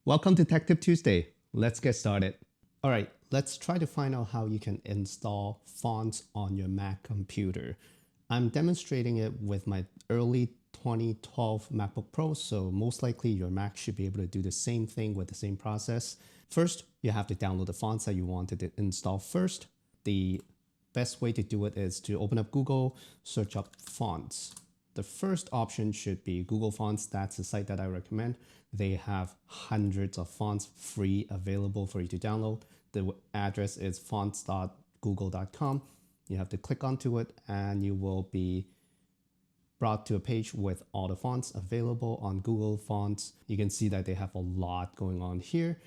Welcome to Tech Tip Tuesday. Let's get started. All right, let's try to find out how you can install fonts on your Mac computer. I'm demonstrating it with my early 2012 MacBook Pro, so most likely your Mac should be able to do the same thing with the same process. First, you have to download the fonts that you wanted to install first. The best way to do it is to open up Google, search up fonts. The first option should be Google Fonts. That's the site that I recommend. They have hundreds of fonts free available for you to download. The address is fonts.google.com. You have to click onto it and you will be brought to a page with all the fonts available on Google Fonts. You can see that they have a lot going on here.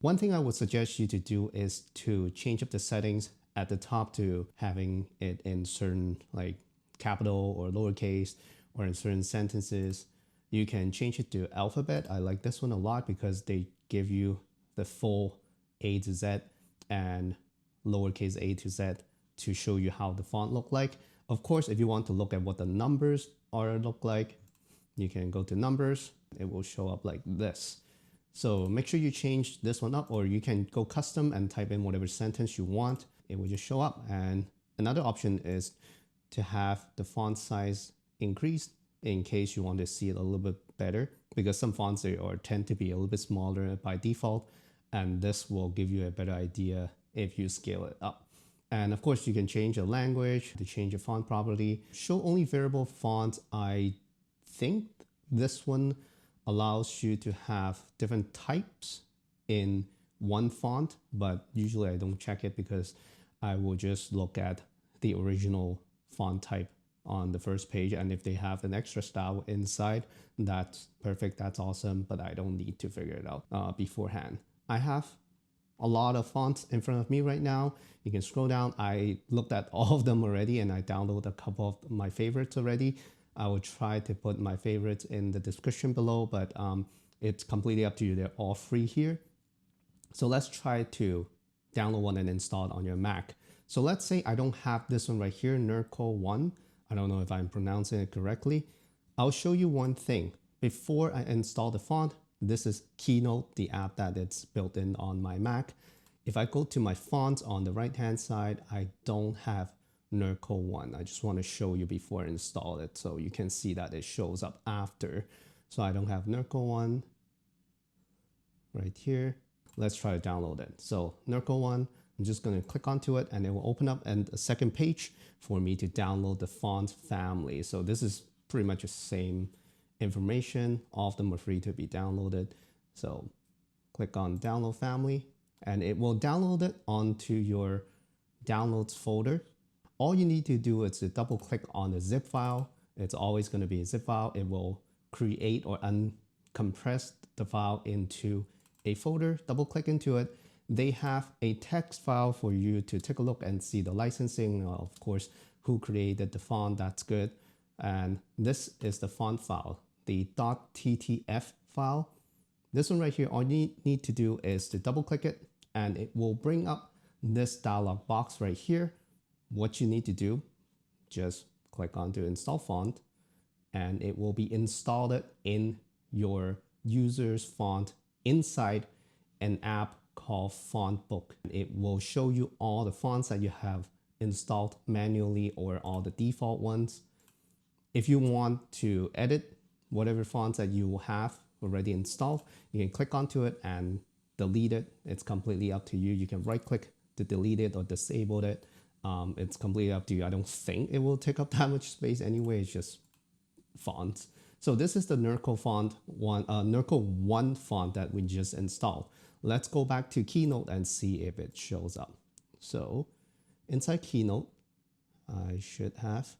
One thing I would suggest you to do is to change up the settings at the top to having it in certain like capital or lowercase or in certain sentences. You can change it to alphabet. I like this one a lot because they give you the full A to Z and lowercase a to Z to show you how the font look like. Of course, if you want to look at what the numbers look like, you can go to numbers. It will show up like this. So make sure you change this one up, or you can go custom and type in whatever sentence you want. It will just show up. And another option is to have the font size increased in case you want to see it a little bit better, because some fonts tend to be a little bit smaller by default, and this will give you a better idea if you scale it up. And of course, you can change the language to change your font property. Show only variable fonts. I think this one allows you to have different types in one font, but usually I don't check it because I will just look at the original font type on the first page, and if they have an extra style inside, that's perfect, that's awesome, but I don't need to figure it out beforehand. I have a lot of fonts in front of me right now. You can scroll down. I looked at all of them already and I downloaded a couple of my favorites already. I will try to put my favorites in the description below, but it's completely up to you. They're all free here. So let's try to download one and install it on your Mac. So let's say I don't have this one right here, Nerdcore 1. I don't know if I'm pronouncing it correctly. I'll show you one thing. Before I install the font, this is Keynote, the app that it's built in on my Mac. If I go to my fonts on the right-hand side, I don't have Nerdcore 1. I just want to show you before I install it so you can see that it shows up after. So I don't have Nerdcore 1 right here. Let's try to download it. So Nerdcore 1, I'm just going to click onto it and it will open up and a second page for me to download the font family. So this is pretty much the same information. All of them are free to be downloaded. So click on download family and it will download it onto your downloads folder. All you need to do is to double click on the zip file. It's always going to be a zip file. It will create or uncompress the file into a folder. Double click into it. They have a text file for you to take a look and see the licensing, of course, who created the font, that's good. And this is the font file, the .ttf file. This one right here, all you need to do is to double click it and it will bring up this dialog box right here. What you need to do, just click on to install font and it will be installed in your user's font inside an app called Font Book. It will show you all the fonts that you have installed manually or all the default ones. If you want to edit whatever fonts that you have already installed, you can click onto it and delete it. It's completely up to you. You can right click to delete it or disable it. It's completely up to you. I don't think it will take up that much space anyway. It's just fonts. So this is the Nerdcore font one, Nerdcore 1 font that we just installed. Let's go back to Keynote and see if it shows up. So inside Keynote, I should have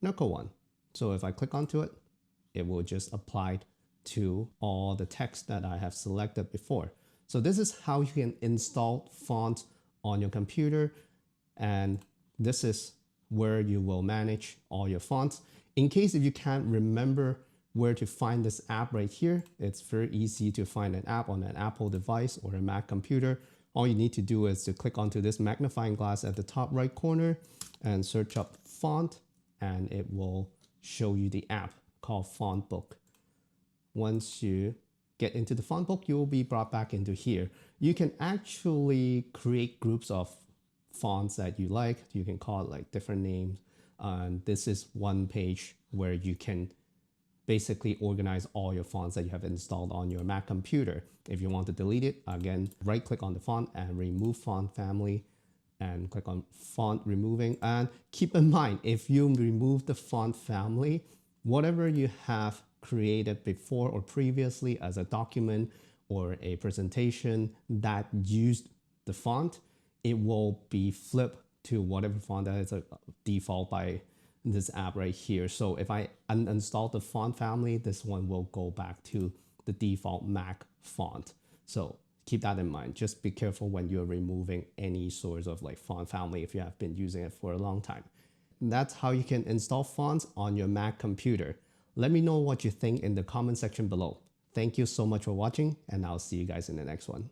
Nerdcore 1. So if I click onto it, it will just apply to all the text that I have selected before. So this is how you can install fonts on your computer. And this is where you will manage all your fonts. In case if you can't remember where to find this app right here, it's very easy to find an app on an Apple device or a Mac computer. All you need to do is to click onto this magnifying glass at the top right corner and search up font, and it will show you the app called Font Book. Once you get into the font book, you will be brought back into here. You can actually create groups of fonts that you like. You can call it like different names. And this is one page where you can basically organize all your fonts that you have installed on your Mac computer. If you want to delete it, again, right click on the font and remove font family and click on font removing. And keep in mind, if you remove the font family, whatever you have created before or previously as a document or a presentation that used the font, it will be flipped to whatever font that is a default by this app right here. So if I uninstall the font family, this one will go back to the default Mac font. So keep that in mind. Just be careful when you're removing any sorts of like font family if you have been using it for a long time. And that's how you can install fonts on your Mac computer. Let me know what you think in the comment section below. Thank you so much for watching, and I'll see you guys in the next one.